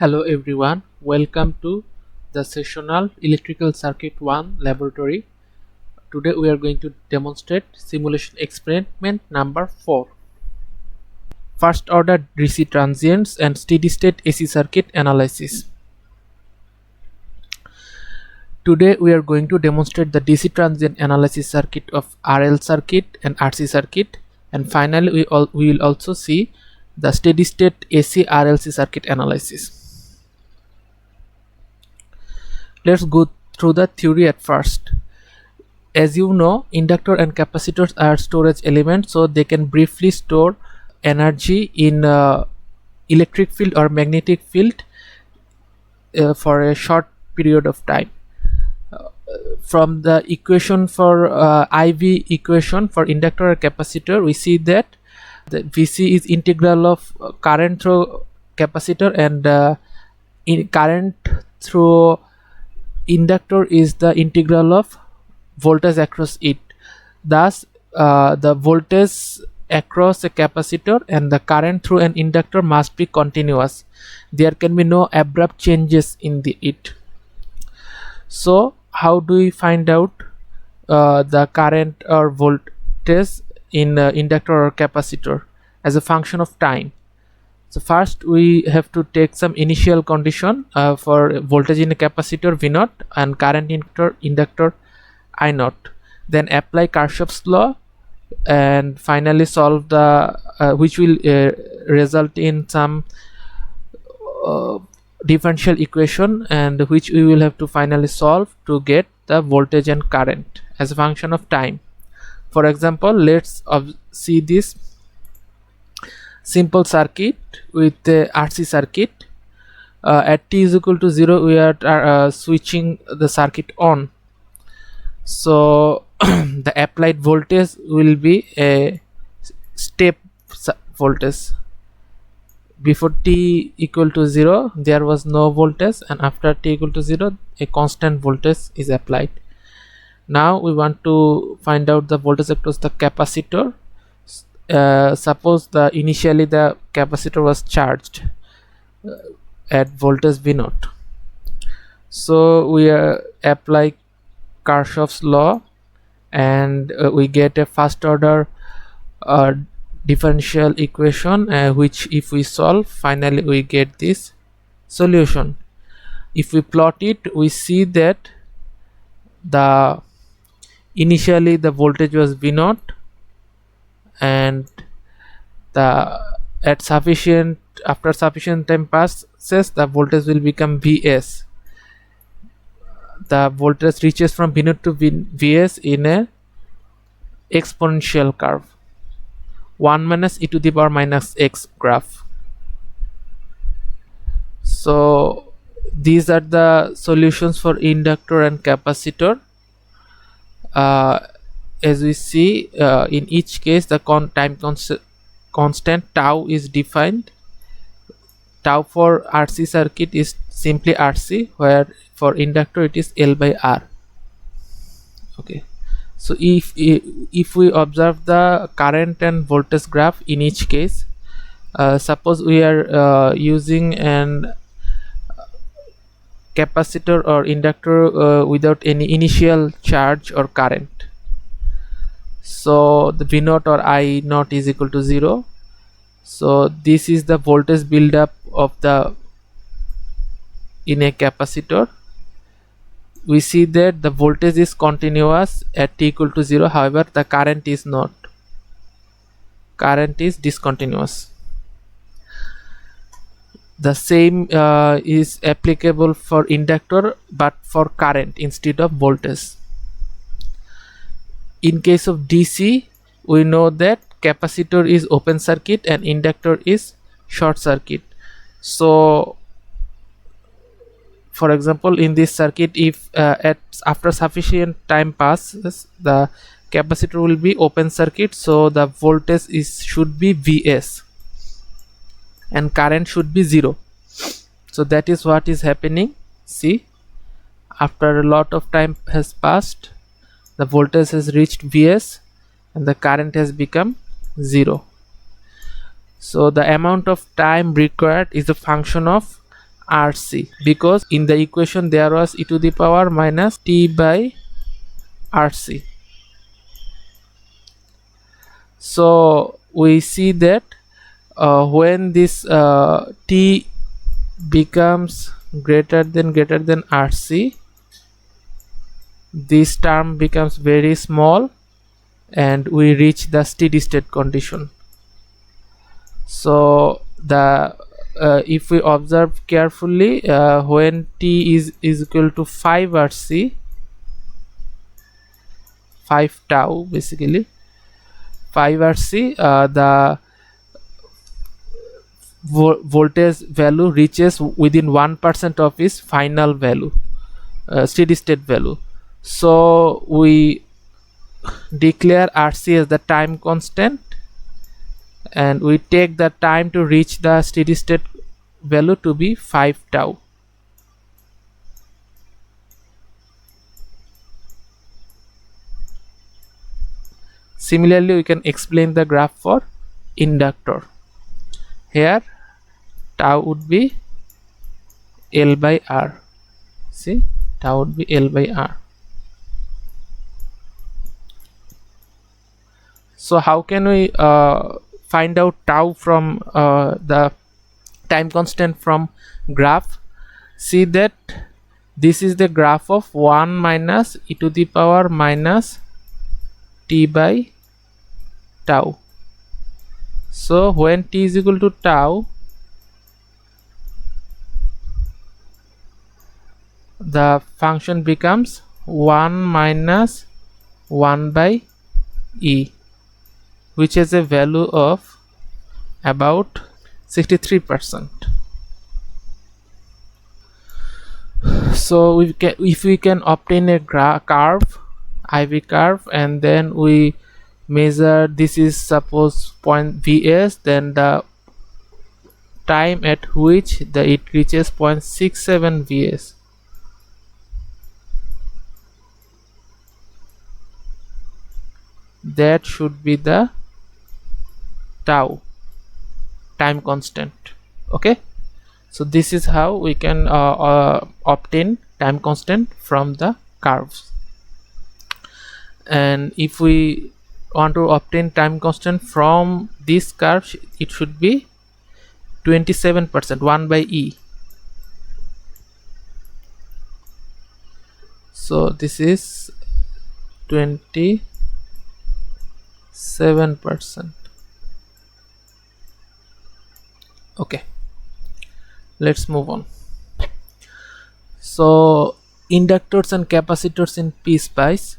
Hello everyone, welcome to the sessional electrical circuit 1 laboratory. Today we are going to demonstrate simulation experiment number 4. First order DC transients and steady state AC circuit analysis. Today we are going to demonstrate the DC transient analysis circuit of RL circuit and RC circuit, and finally we will also see the steady state AC RLC circuit analysis. Let's go through the theory at first. As you know, inductor and capacitors are storage elements, so they can briefly store energy in electric field or magnetic field for a short period of time. From the equation for IV equation for inductor or capacitor, we see that the Vc is integral of current through capacitor, and current through inductor is the integral of voltage across it. Thus the voltage across a capacitor and the current through an inductor must be continuous. There can be no abrupt changes in it. So how do we find out the current or voltage in inductor or capacitor as a function of time? So first we have to take some initial condition for voltage in a capacitor V0 and current in inductor I0. Then apply Kirchhoff's law and finally solve the which will result in some differential equation, and which we will have to finally solve to get the voltage and current as a function of time. For example, let's see this simple circuit with the RC circuit. At t is equal to 0 we are switching the circuit on, so the applied voltage will be a step voltage. Before t equal to 0 there was no voltage, and after t equal to 0 a constant voltage is applied. Now we want to find out the voltage across the capacitor. Suppose initially the capacitor was charged at voltage V0, so we apply Kirchhoff's law and we get a first order differential equation, which if we solve finally we get this solution. If we plot it, we see that initially the voltage was V0, and after sufficient time passes the voltage will become Vs. The voltage reaches from V0 to Vs in a exponential curve, 1 minus e to the power minus x graph. So these are the solutions for inductor and capacitor. As we see, in each case the time constant tau is defined. Tau for RC circuit is simply RC, where for inductor it is L by R. Okay, so if we observe the current and voltage graph in each case, suppose we are using an capacitor or inductor without any initial charge or current, so the V0 or I0 is equal to 0. So this is the voltage buildup of in a capacitor. We see that the voltage is continuous at t equal to 0, however the current is not. Current is discontinuous. The same is applicable for inductor, but for current instead of voltage. In case of DC, we know that capacitor is open circuit and inductor is short circuit. So for example, in this circuit, if after sufficient time passes the capacitor will be open circuit, so the voltage should be Vs and current should be 0. So that is what is happening. See, after a lot of time has passed, the voltage has reached Vs and the current has become 0. So the amount of time required is a function of RC, because in the equation there was e to the power minus t by RC. So we see that when this t becomes greater than RC, this term becomes very small and we reach the steady state condition. So the if we observe carefully, when t is equal to 5 RC, 5 tau basically, 5 RC, the voltage value reaches within 1% of its final value, steady state value. So we declare RC as the time constant and we take the time to reach the steady state value to be 5 tau. Similarly, we can explain the graph for inductor. Here tau would be L by R. See, tau would be L by R. So how can we find out tau from the time constant from graph? See that this is the graph of 1 minus e to the power minus t by tau. So when t is equal to tau, the function becomes 1 minus 1 by e, which has a value of about 63%. So if we can obtain a curve, IV curve, and then we measure, this is suppose point Vs, then the time at which it reaches 0.67 Vs. That should be the tau, time constant. Okay, so this is how we can obtain time constant from the curves. And if we want to obtain time constant from this curve, it should be 27%, 1 by e. So this is 27%. Okay, let's move on. So inductors and capacitors in PSpice.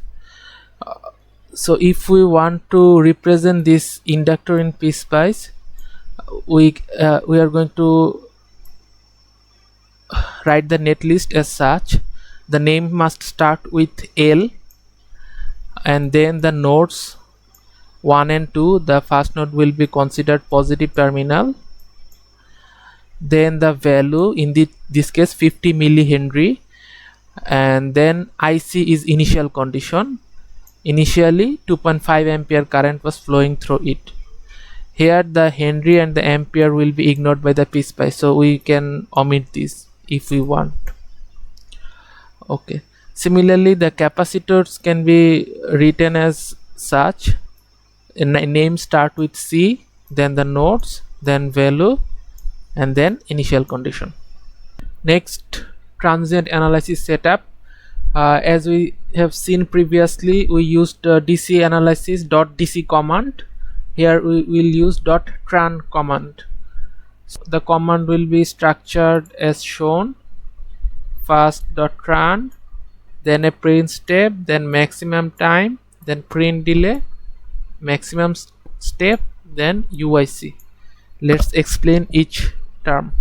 So if we want to represent this inductor in PSpice, we are going to write the netlist as such. The name must start with L, and then the nodes 1 and 2. The first node will be considered positive terminal, then the value, in this case 50 millihenry, and then IC is initial condition. Initially 2.5 ampere current was flowing through it. Here the Henry and the ampere will be ignored by the PSpice, so we can omit this if we want. Okay, similarly the capacitors can be written as such. Name start with C, then the nodes, then value, and then initial condition. Next, transient analysis setup. As we have seen previously, we used DC analysis .dc command. Here we will use .tran command. So the command will be structured as shown. First .tran, then a print step, then maximum time, then print delay, maximum step, then UIC. Let's explain each term.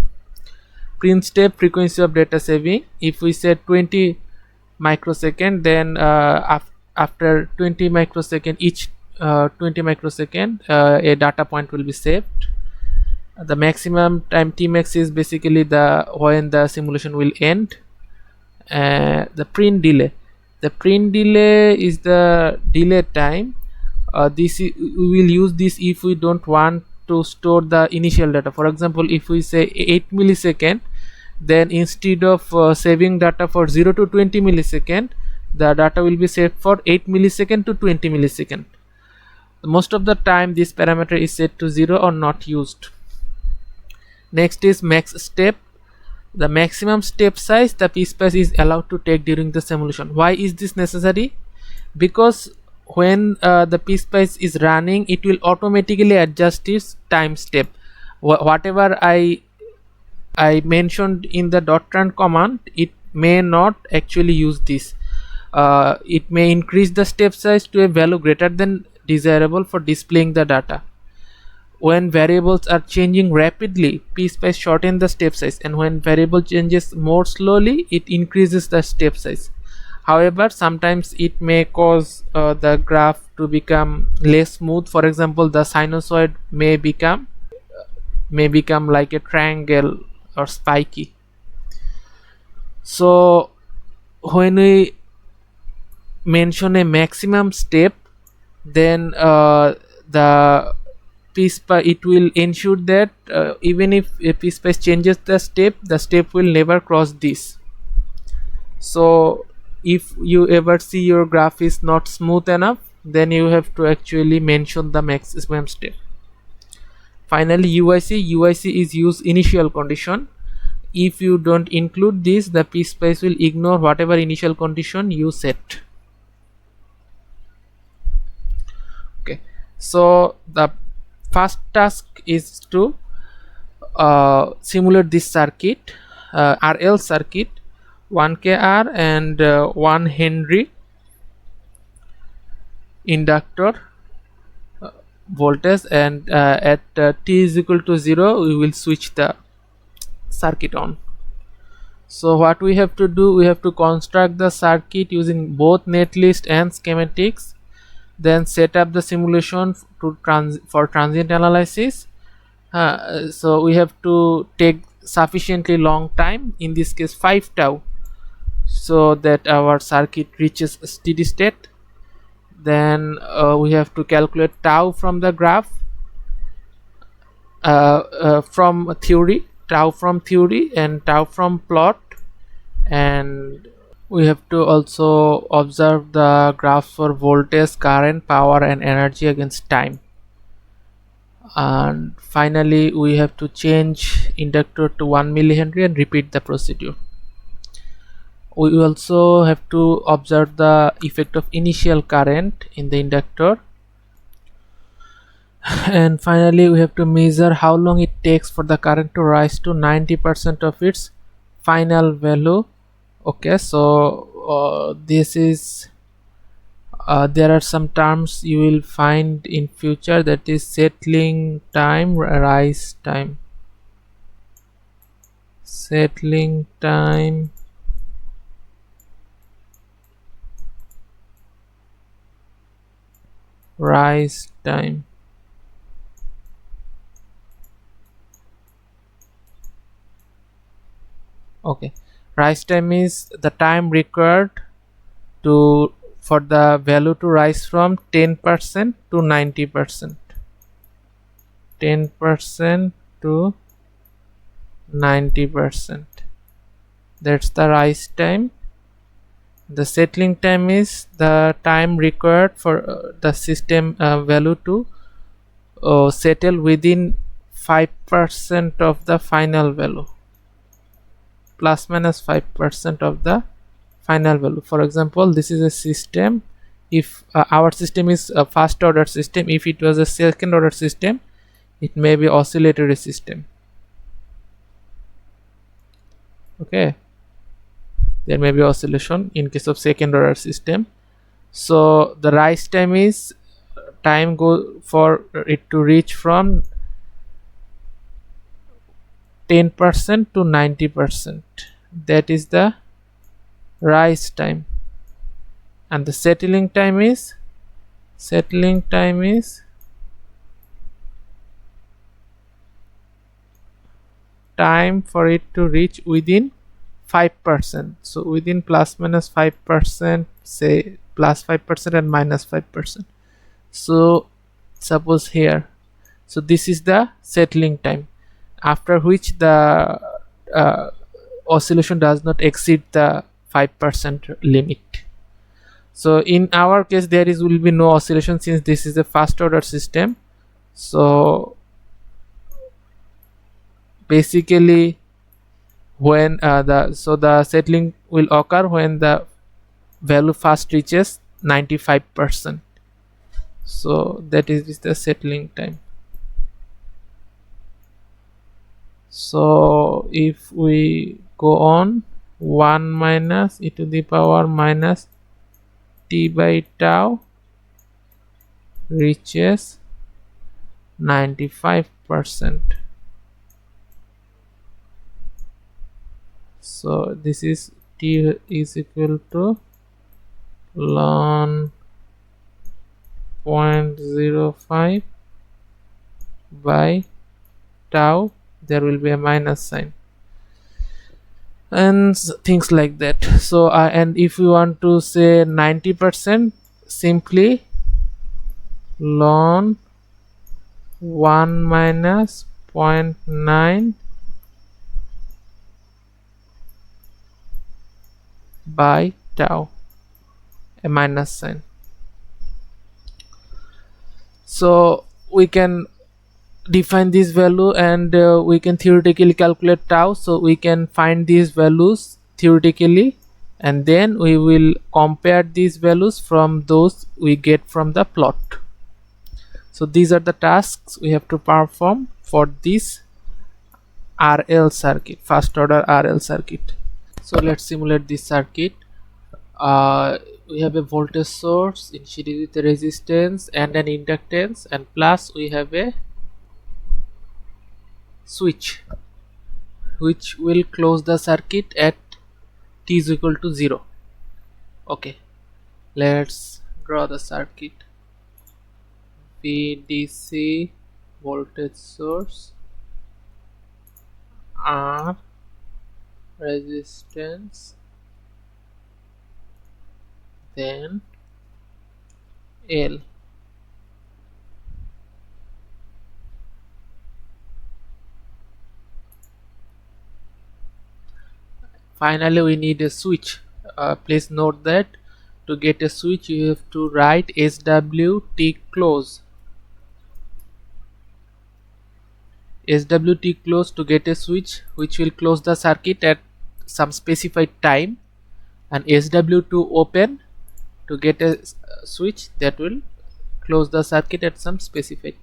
Print step, frequency of data saving. If we say 20 microsecond, then after 20 microsecond, each 20 microsecond a data point will be saved. The maximum time Tmax is basically the when the simulation will end. The print delay, is the delay time. We will use this if we don't want to store the initial data. For example, if we say 8 millisecond, then instead of saving data for 0 to 20 millisecond, the data will be saved for 8 millisecond to 20 millisecond. Most of the time this parameter is set to 0 or not used. Next is max step. The maximum step size the PSpice is allowed to take during the simulation. Why is this necessary? Because when the PSpice is running, it will automatically adjust its time step. Whatever I mentioned in the .run command, it may not actually use this. It may increase the step size to a value greater than desirable for displaying the data. When variables are changing rapidly, PSpice shortens the step size, and when variable changes more slowly, it increases the step size. However, sometimes it may cause the graph to become less smooth. For example, the sinusoid may become like a triangle or spiky. So when we mention a maximum step, then the PSpice, it will ensure that even if a PSpice changes the step will never cross this. So if you ever see your graph is not smooth enough, then you have to actually mention the maximum step. Finally, UIC is use initial condition. If you don't include this, the PSpice will ignore whatever initial condition you set. Okay, so the first task is to simulate this circuit, RL circuit, 1kR and 1 Henry inductor voltage, and at t is equal to 0 we will switch the circuit on. So what we have to do, we have to construct the circuit using both netlist and schematics, then set up the simulation for transient analysis. So we have to take sufficiently long time, in this case 5 tau, so that our circuit reaches steady state. Then we have to calculate tau from the graph, from theory, tau from theory and tau from plot, and we have to also observe the graph for voltage, current, power and energy against time. And finally we have to change inductor to 1 millihenry and repeat the procedure. We also have to observe the effect of initial current in the inductor, and finally we have to measure how long it takes for the current to rise to 90% of its final value. Okay, so this is there are some terms you will find in future, that is settling time, rise time, settling time, rise time. Okay, rise time is the time required for the value to rise from 10% to 90%, 10% to 90%. That's the rise time. The settling time is the time required for the system value to settle within 5% of the final value, plus minus 5% of the final value. For example, this is a system. If our system is a first order system, if it was a second order system, it may be oscillatory system. Okay, there may be oscillation in case of second order system. So the rise time is time go for it to reach from 10% to 90%, that is the rise time. And the settling time is time for it to reach within 5%. So within plus minus 5%, say plus 5% and minus 5%. So suppose here, so this is the settling time, after which the oscillation does not exceed the 5% limit. So in our case there will be no oscillation since this is a first order system. So basically when the settling will occur when the value first reaches 95%. So that is the settling time. So if we go on, 1 minus e to the power minus t by tau reaches 95%. So this is t is equal to ln 0.05 by tau. There will be a minus sign and things like that. So and if you want to say 90%, simply ln 1 minus 0.9 by tau, a minus sign. So we can define this value and we can theoretically calculate tau. So we can find these values theoretically and then we will compare these values from those we get from the plot. So these are the tasks we have to perform for this RL circuit, first order RL circuit. So let's simulate this circuit. We have a voltage source in series with a resistance and an inductance, and plus we have a switch which will close the circuit at t is equal to 0. Okay, let's draw the circuit. VDC voltage source, R resistance, then L. Finally we need a switch. Please note that to get a switch you have to write SWT close. SWT close to get a switch which will close the circuit at some specified time, and SW2 open to get a switch that will close the circuit at some specified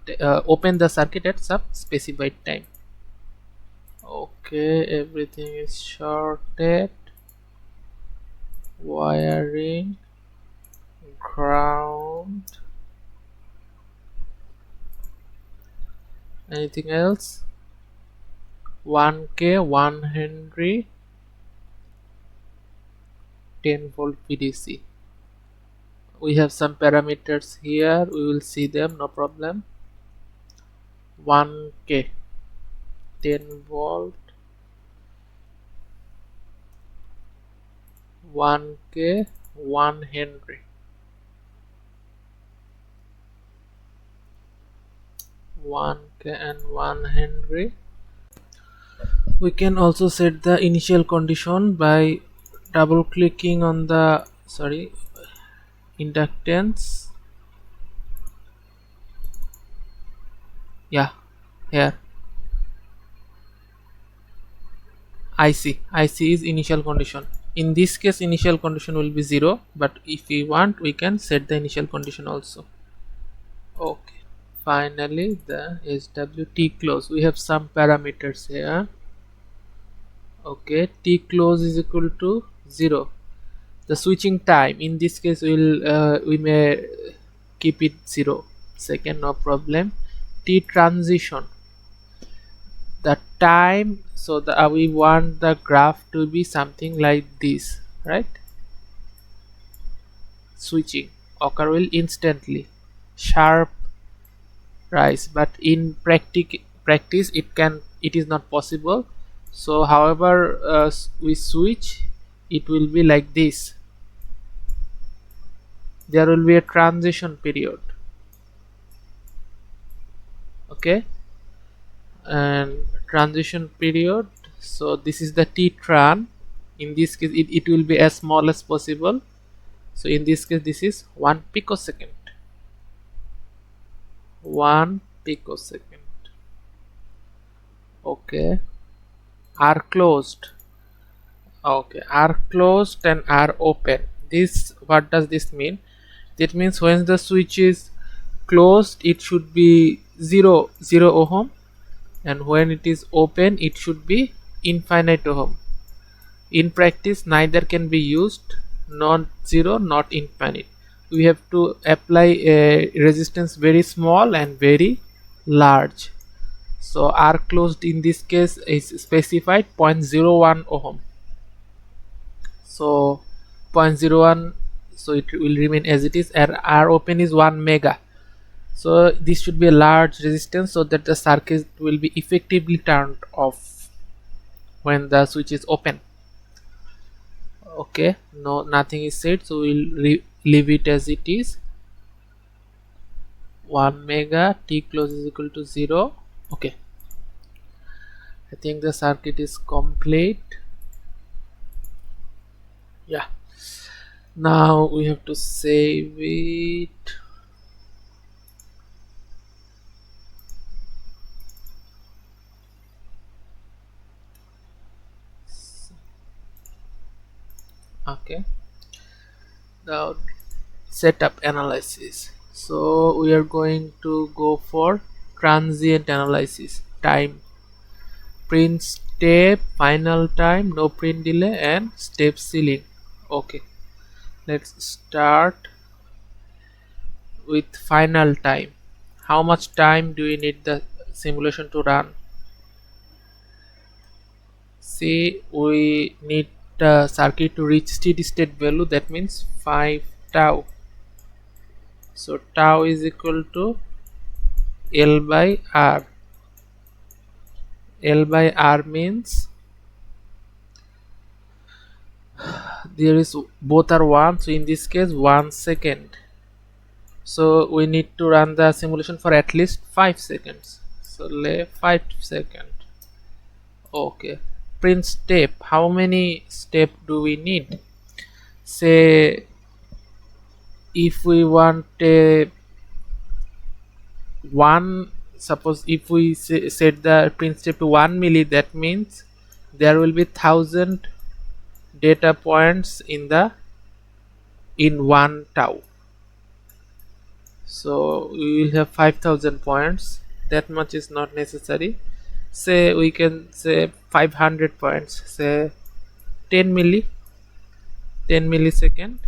open the circuit at some specified time. Okay, everything is shorted, wiring, ground, anything else? 1K 1 Henry 10 volt VDC. We have some parameters here, we will see them, no problem. 1K 10 volt, 1K 1 Henry, 1K and 1 Henry. We can also set the initial condition by double clicking on the inductance. Yeah, here IC is initial condition. In this case initial condition will be 0, but if we want we can set the initial condition also. Okay, finally the SWT close. We have some parameters here. Okay, T close is equal to 0. The switching time, in this case we may keep it 0 second, no problem. T transition, the time, so we want the graph to be something like this, right? Switching occur will instantly, sharp rise, but in practice it is not possible. So however we switch, it will be like this. There will be a transition period. Okay, and transition period, So this is the t tran. In this case it will be as small as possible. So in this case this is 1 picosecond. 1 picosecond. Okay. Are closed. Okay, are closed and are open. This, what does this mean? That means when the switch is closed it should be 0 ohm, and when it is open it should be infinite ohm. In practice neither can be used, not 0 not infinite. We have to apply a resistance very small and very large. So R closed in this case is specified 0.01 ohm. So 0.01, so it will remain as it is, and R open is 1 mega. So this should be a large resistance so that the circuit will be effectively turned off when the switch is open. Okay, no, nothing is said, so we'll leave it as it is. 1 mega, T close is equal to 0. Okay, I think the circuit is complete. Yeah, now we have to save it. Okay, now setup analysis. So we are going to go for transient analysis, time, print step, final time, no print delay, and step ceiling. Okay, let's start with final time. How much time do we need the simulation to run? Say we need the circuit to reach steady state value, that means 5 tau. So tau is equal to L by R. L by R means there is both are 1, so in this case 1 second. So we need to run the simulation for at least 5 seconds. So lay 5 seconds. Okay, print step. How many step do we need? Say if we want a one, suppose if we set the print step to 1 milli, that means there will be 1000 data points in 1 tau. So we will have 5000 points. That much is not necessary. Say we can say 500 points, say 10 millisecond,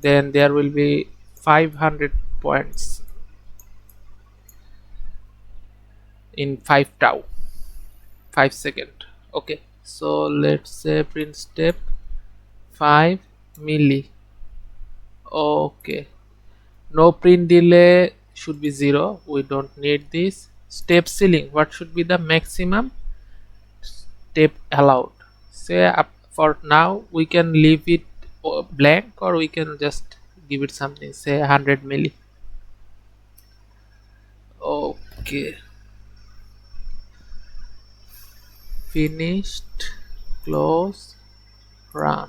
then there will be 500 points in 5 tau, 5 second. Okay, so let's say print step 5 milli. Okay, no print delay should be 0, we don't need this. Step ceiling, what should be the maximum step allowed? Say up for now we can leave it blank, or we can just give it something, say 100 milli. Okay, finished, close, run.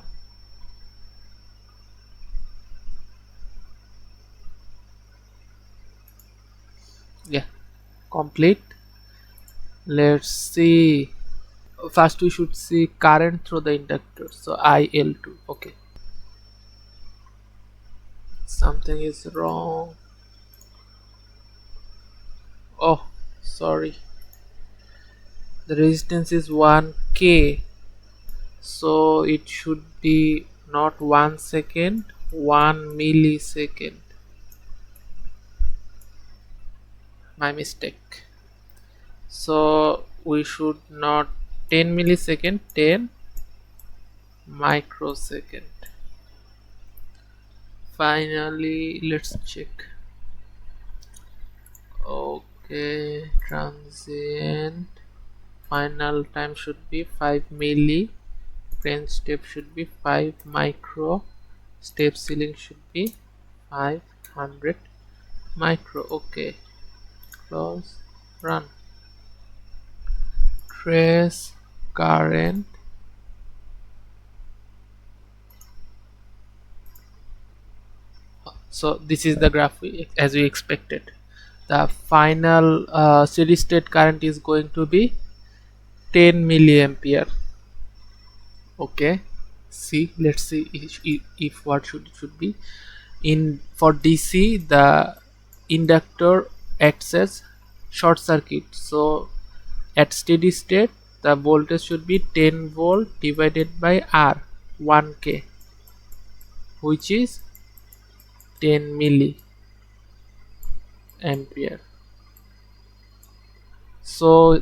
Yeah, complete. Let's see, first we should see current through the inductor, so IL2. Okay, something is wrong. Oh, sorry, the resistance is 1k, so it should be not 1 second, 1 millisecond. My mistake. So we should not 10 millisecond, 10 microsecond. Finally, let's check. Okay, transient, final time should be 5 milli, print step should be 5 micro, step ceiling should be 500 micro. Okay, close, run, trace. current so this is the graph as we expected. The final steady state current is going to be 10 milliampere. Okay, see, let's see if what should be in for DC. The inductor acts as short circuit, so at steady state the voltage should be 10 volt divided by R 1K, which is 10 milliampere. So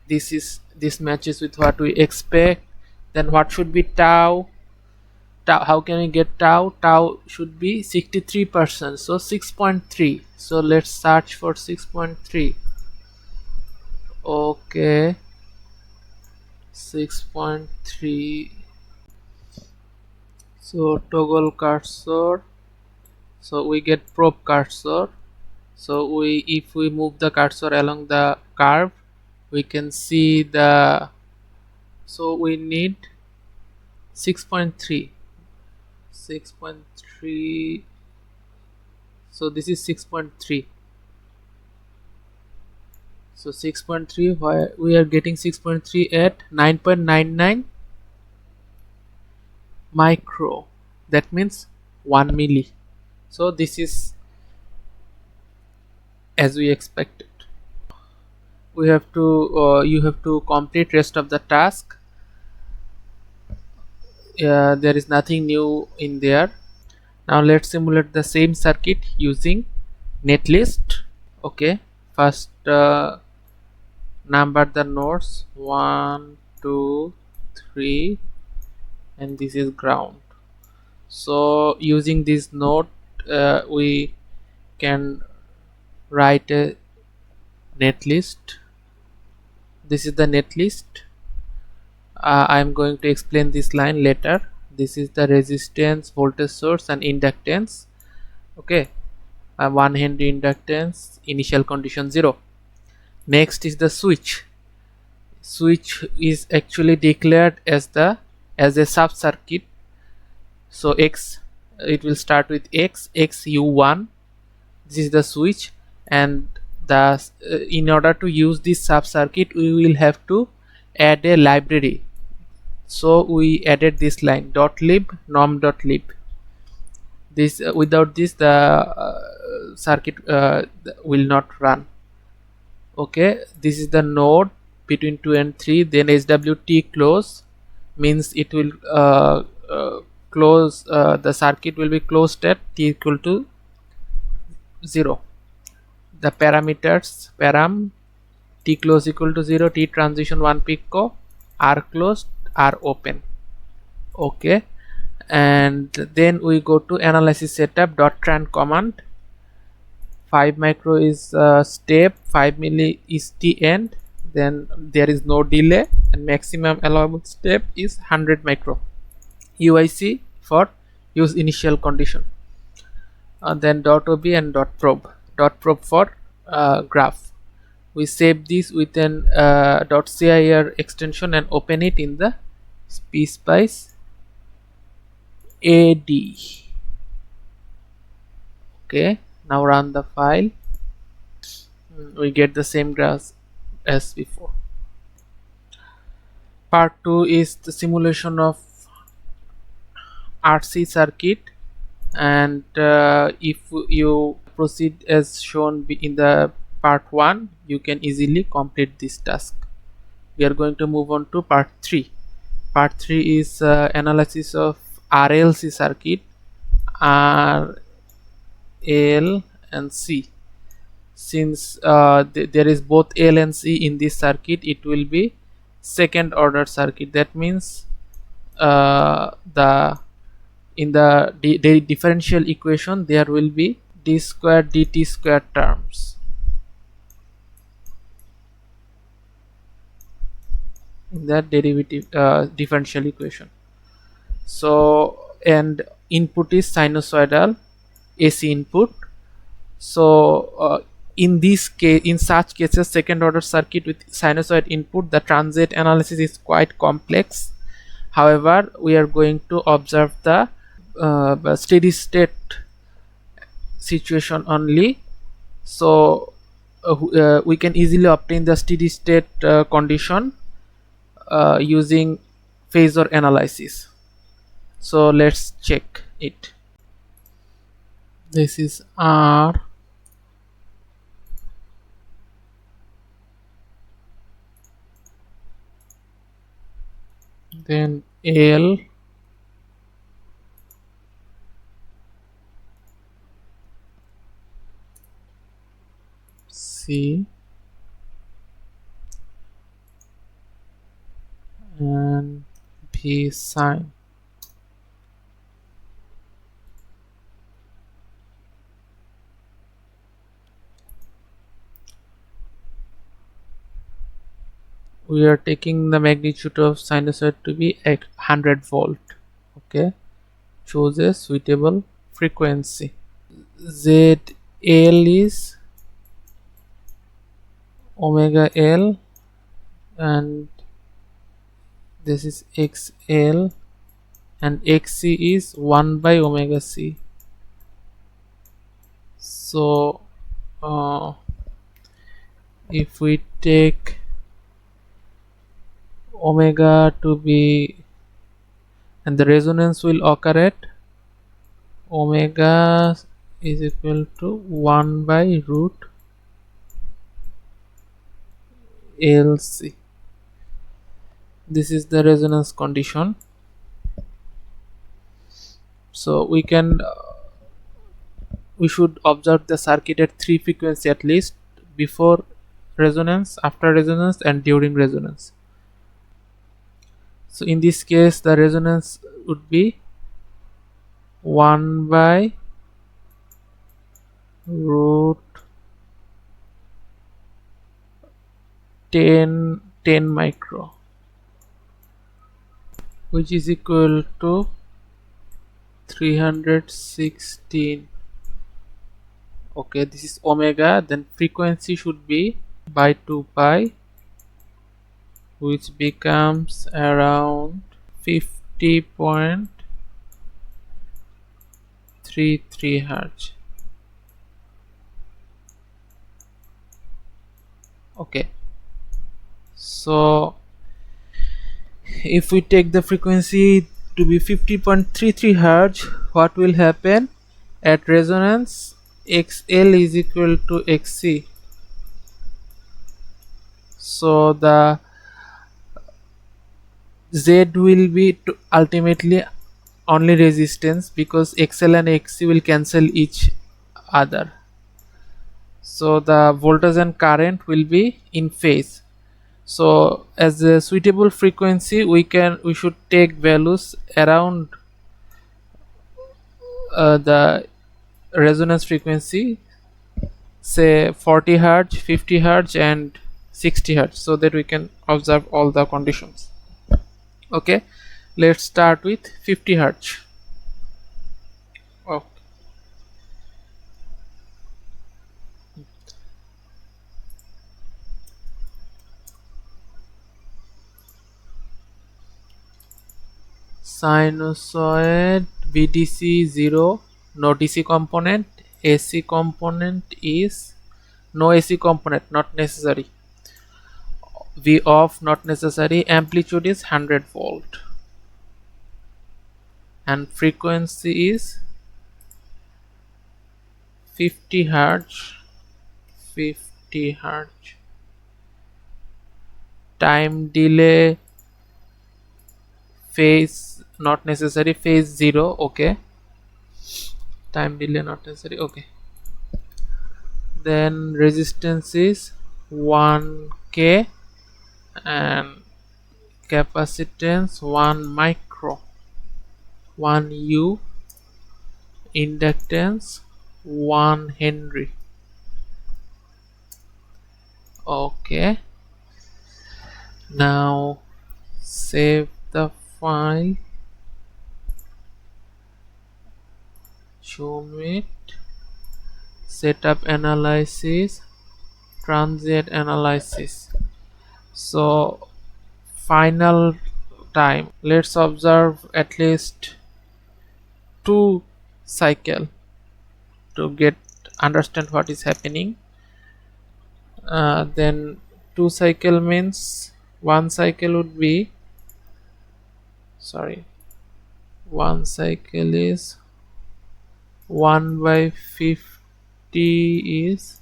this matches with what we expect. Then what should be tau? How can we get tau? Tau should be 63%, so 6.3. So let's search for 6.3. Okay, 6.3. So toggle cursor, so we get probe cursor. So if we move the cursor along the curve, we can see the, so we need 6.3. So this is 6.3. So 6.3, why we are getting 6.3 at 9.99 micro, that means 1 milli. So this is as we expected. We have to you have to complete rest of the task. There is nothing new in there. Now let's simulate the same circuit using netlist. Okay, first number the nodes 1 2 3, and this is ground. So using this node we can write a netlist. This is the netlist. I am going to explain this line later. This is the resistance, voltage source, and inductance. Okay, 1 Henry inductance, initial condition 0. Next is the switch. Switch is actually declared as a sub circuit. So X, it will start with X U1. This is the switch, and the in order to use this sub circuit we will have to add a library. So we added this line .lib norm.lib. This without this the circuit will not run. Okay, this is the node between 2 and 3. Then SWT close means it will close, the circuit will be closed at t equal to 0. The parameters param t close equal to 0, t transition 1 pico, r closed, r open. Okay, and then we go to analysis setup .tran command. 5 micro is step, 5 milli is t end, then there is no delay, and maximum allowable step is 100 micro. UIC for use initial condition. Then .ob and .probe. .probe for graph. We save this with an .cir extension and open it in the PSpice AD. Okay, now run the file. We get the same graph as before. Part 2 is the simulation of RC circuit, and if you proceed as shown in the part 1, you can easily complete this task. We are going to move on to part 3. Part 3 is analysis of RLC circuit, R, L and C. Since there is both L and C in this circuit, it will be second order circuit. That means in the differential equation there will be d square dt square terms in that derivative differential equation. So, and input is sinusoidal AC input. So in this case, in such cases, second order circuit with sinusoid input, the transient analysis is quite complex. However, we are going to observe the steady state situation only. So we can easily obtain the steady state condition using phasor analysis. So let's check it. This is R, then L, C, and V sine. We are taking the magnitude of sinusoid to be at 100 volt. Okay, choose a suitable frequency. ZL is omega L, and this is XL, and XC is 1 by omega C. So if we take omega to be, and the resonance will occur at omega is equal to 1 by root LC. This is the resonance condition. So we can we should observe the circuit at 3 frequency at least: before resonance, after resonance, and during resonance. So in this case, the resonance would be 1 by root 10 micro, which is equal to 316. Okay, this is omega. Then frequency should be by 2 pi, which becomes around 50.33 hertz. Okay, so if we take the frequency to be 50.33 hertz, what will happen at resonance? XL is equal to XC. So the Z will be ultimately only resistance, because XL and XC will cancel each other. So the voltage and current will be in phase. So as a suitable frequency, we should take values around the resonance frequency, say 40 hertz, 50 hertz, and 60 hertz, so that we can observe all the conditions. Okay, let's start with 50 hertz. Oh. Sinusoid VDC 0, no DC component. AC component is no AC component, not necessary. V off, not necessary. Amplitude is 100 volt, and frequency is 50 hertz. 50 hertz. Time delay, phase not necessary, phase 0. Okay, time delay not necessary. Okay, then resistance is 1k, and capacitance 1 micro, 1 U, inductance 1 Henry. Okay, now save the file, zoom it, setup analysis, transient analysis. So final time, let's observe at least 2 cycle to get understand what is happening. Then 2 cycle means one cycle would be, sorry, one cycle is 1 by 50 is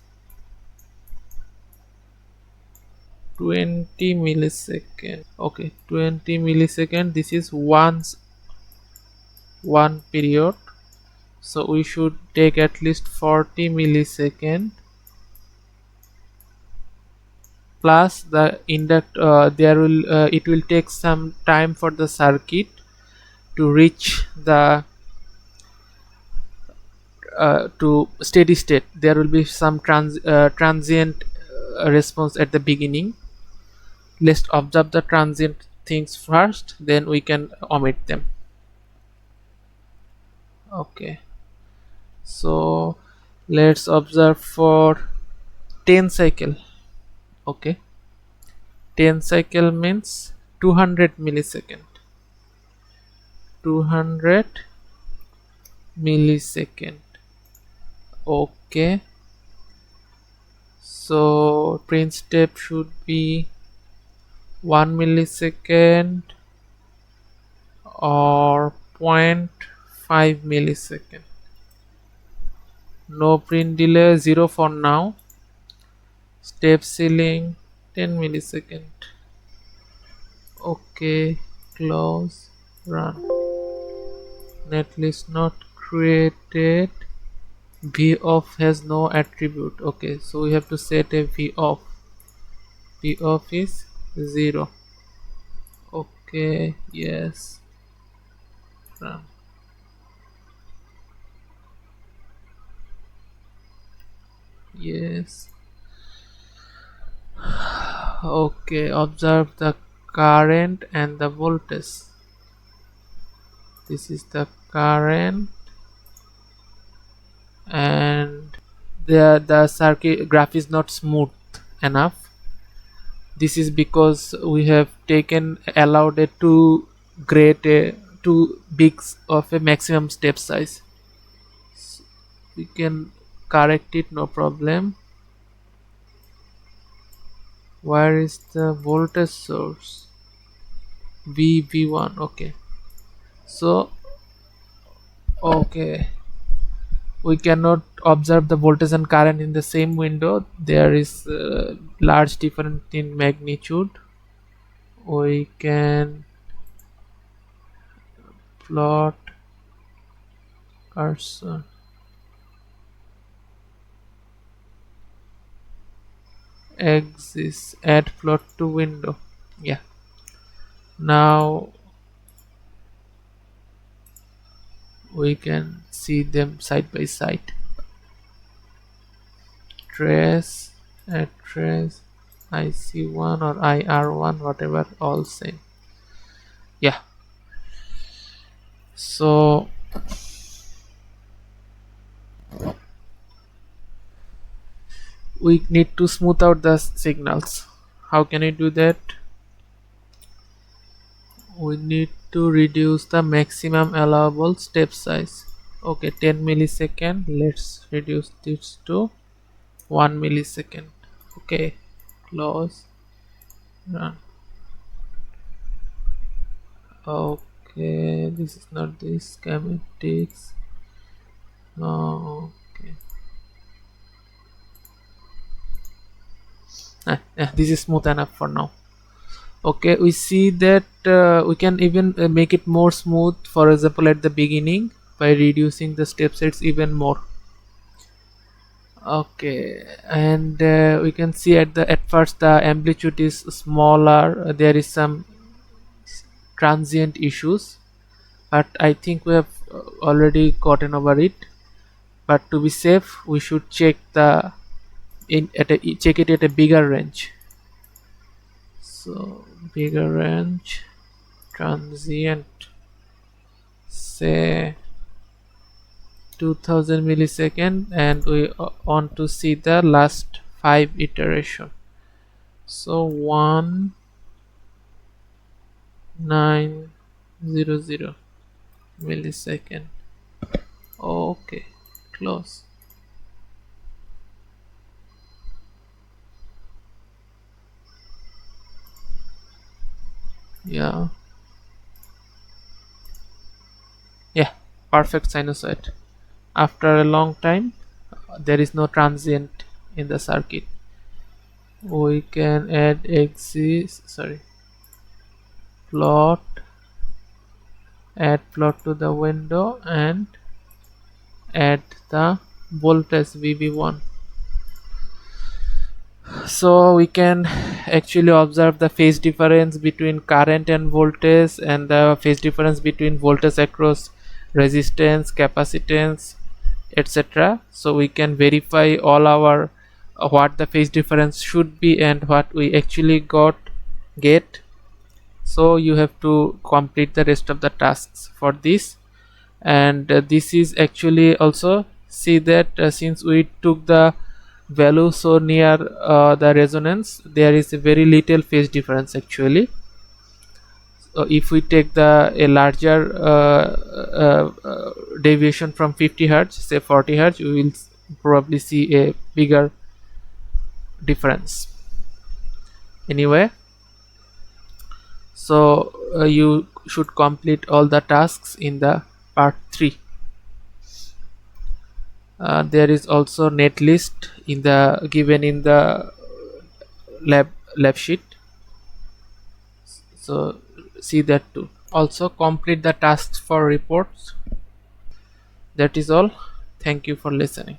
20 millisecond. Okay, 20 millisecond, this is one period, so we should take at least 40 millisecond plus the induct there will it will take some time for the circuit to reach the to steady state. There will be some transient response at the beginning. Let's observe the transient things first, then we can omit them. Okay, so let's observe for 10 cycle. Okay, 10 cycle means 200 millisecond. 200 millisecond. Okay, so print step should be 1 millisecond or 0.5 millisecond. No print delay, 0 for now. Step ceiling 10 millisecond. Okay, close, run. Netlist not created. V off has no attribute. Okay, so we have to set a V off. V off is 0. Okay, yes, run. Yes. Okay, observe the current and the voltage. This is the current, and the circuit graph is not smooth enough. This is because we have taken allowed a too big of a maximum step size. We can correct it, no problem. Where is the voltage source? V1. Okay, so okay, we cannot observe the voltage and current in the same window. There is large difference in magnitude. We can plot cursor. Axis, add plot to window. Yeah, now we can see them side by side. Trace, add trace, IC1 or IR1, whatever, all same. Yeah, so we need to smooth out the signals. How can I do that? We need to reduce the maximum allowable step size. Okay, 10 millisecond. Let's reduce this to 1 millisecond. Okay, close, run. Okay, this is not the schematics. No, okay. This is smooth enough for now. Okay, we see that we can even make it more smooth, for example at the beginning, by reducing the step size even more. Okay, and we can see at first the amplitude is smaller. There is some transient issues, but I think we have already gotten over it. But to be safe, we should check check it at a bigger range. So bigger range, transient, say 2000 millisecond, and we want to see the last 5 iteration. So 1900 millisecond. Okay, close. Yeah, yeah, perfect sinusoid. After a long time, there is no transient in the circuit. We can add plot, add plot to the window and add the voltage VB1. So we can actually observe the phase difference between current and voltage, and the phase difference between voltage across resistance, capacitance, etc. So we can verify all our what the phase difference should be and what we actually get. So you have to complete the rest of the tasks for this. And this is actually also see that since we took the value so near the resonance, there is a very little phase difference actually. So if we take the a larger deviation from 50 hertz, say 40 hertz, we will probably see a bigger difference. Anyway, so you should complete all the tasks in the part 3. There is also netlist in the given in the lab sheet, so see that too. Also complete the tasks for reports. That is all. Thank you for listening.